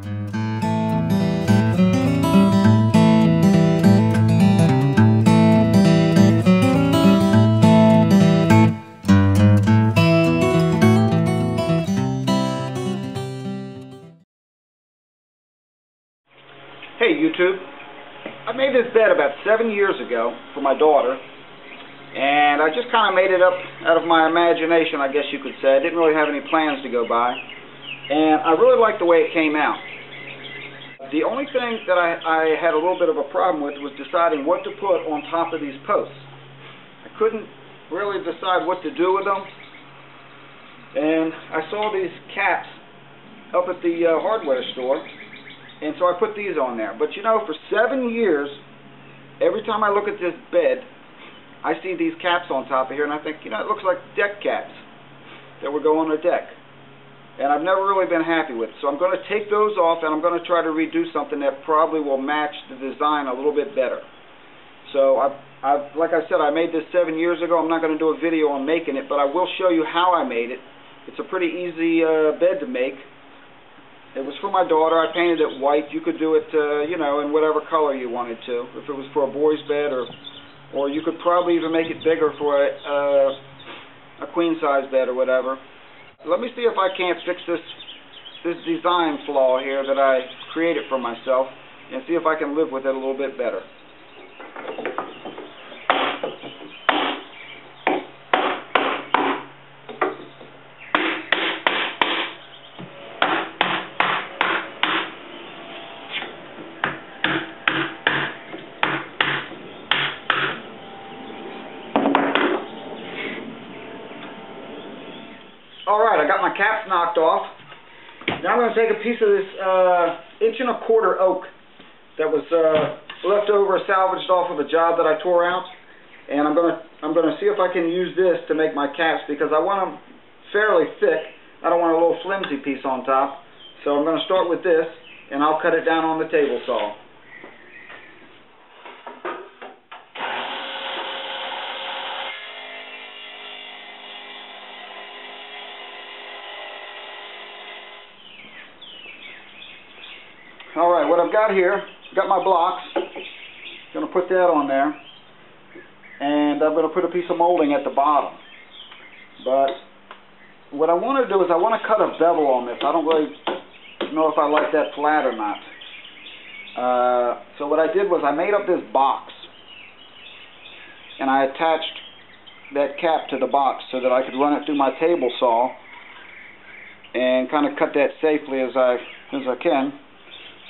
Hey YouTube, I made this bed about 7 years ago for my daughter, and I just kind of made it up out of my imagination, I guess you could say. I didn't really have any plans to go by, and I really liked the way it came out. The only thing that I had a little bit of a problem with was deciding what to put on top of these posts. I couldn't really decide what to do with them, and I saw these caps up at the hardware store. And so I put these on there. But you know, for 7 years, every time I look at this bed, I see these caps on top of here, and I think, you know, it looks like deck caps that would go on a deck. And I've never really been happy with it. So I'm going to take those off, and I'm going to try to redo something that probably will match the design a little bit better. So, like I said, I made this 7 years ago. I'm not going to do a video on making it, but I will show you how I made it. It's a pretty easy bed to make. It was for my daughter. I painted it white. You could do it, you know, in whatever color you wanted to. If it was for a boy's bed, or you could probably even make it bigger for a queen size bed or whatever. Let me see if I can't fix this design flaw here that I created for myself, and see if I can live with it a little bit better. Alright, I got my caps knocked off. Now I'm going to take a piece of this 1¼ inch oak that was left over, salvaged off of a job that I tore out, and I'm going to see if I can use this to make my caps, because I want them fairly thick. I don't want a little flimsy piece on top. So I'm going to start with this, and I'll cut it down on the table saw. Alright, what I've got here, got my blocks. Going to put that on there. And I'm going to put a piece of molding at the bottom. But what I want to do is I want to cut a bevel on this. I don't really know if I like that flat or not. So what I did was I made up this box. And I attached that cap to the box so that I could run it through my table saw. And kind of cut that safely as I can.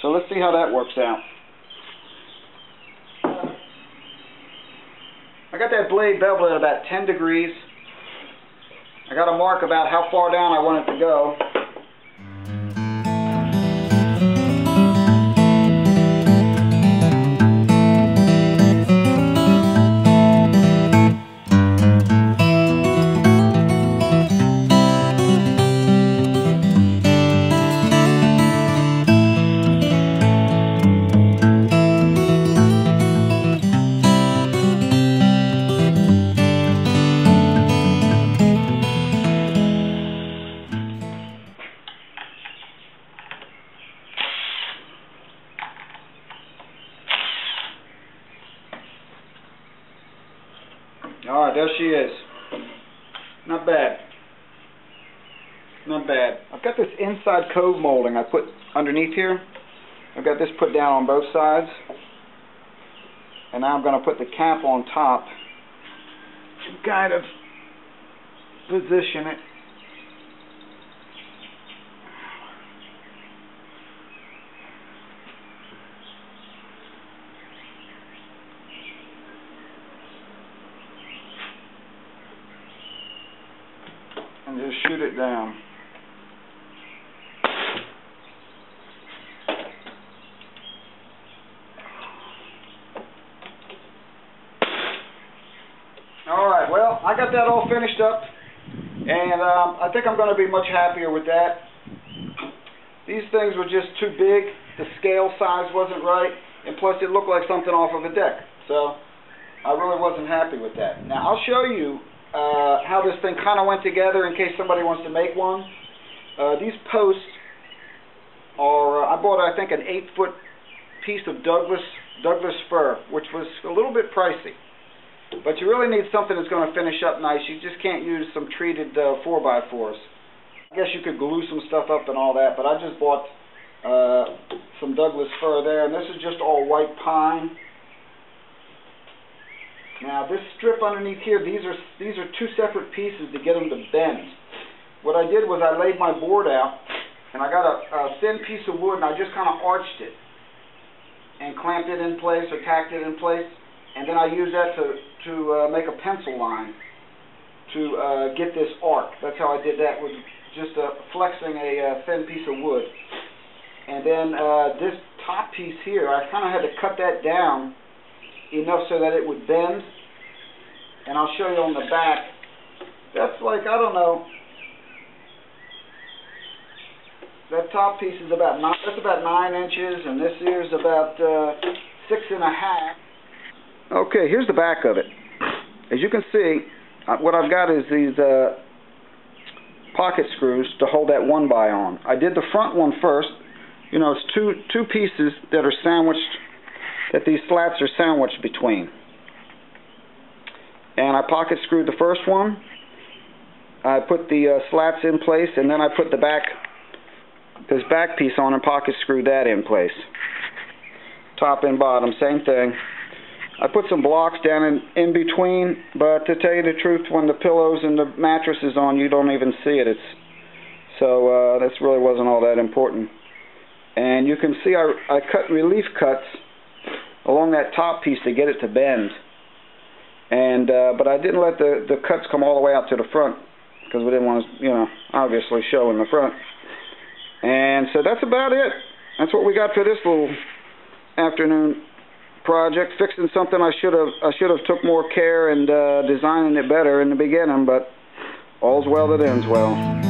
So let's see how that works out. I got that blade beveled at about 10 degrees. I got a mark about how far down I want it to go. Alright, there she is. Not bad. Not bad. I've got this inside cove molding I put underneath here. I've got this put down on both sides. And now I'm going to put the cap on top to kind of position it. And just shoot it down. Alright, well, I got that all finished up, and I think I'm going to be much happier with that. These things were just too big, the scale size wasn't right, and plus it looked like something off of a deck, so I really wasn't happy with that. Now, I'll show you how this thing kind of went together in case somebody wants to make one. These posts are, I bought, I think, an 8-foot piece of Douglas fir, which was a little bit pricey. But you really need something that's going to finish up nice. You just can't use some treated 4x4s. I guess you could glue some stuff up and all that, but I just bought some Douglas fir there, and this is just all white pine. Now this strip underneath here, these are two separate pieces to get them to bend. What I did was I laid my board out, and I got a thin piece of wood, and I just kind of arched it and clamped it in place or tacked it in place, and then I used that to make a pencil line to get this arc. That's how I did that, with just flexing a thin piece of wood. And then this top piece here, I kind of had to cut that down enough so that it would bend. And I'll show you on the back. That's like, I don't know, that top piece is about 9 inches, and this here is about 6.5. Okay, here's the back of it. As you can see, what I've got is these pocket screws to hold that 1x on. I did the front one first. You know, it's two pieces that are sandwiched, that these slats are sandwiched between. And I pocket screwed the first one. I put the slats in place, and then I put the this back piece on and pocket screwed that in place. Top and bottom, same thing. I put some blocks down in between, but to tell you the truth, when the pillows and the mattress is on, you don't even see it. So this really wasn't all that important. And you can see I cut relief cuts along that top piece to get it to bend. And but I didn't let the cuts come all the way out to the front, because we didn't want to, you know, obviously show in the front. And so that's about it. That's what we got for this little afternoon project, fixing something I should have took more care and designing it better in the beginning, but all's well that ends well.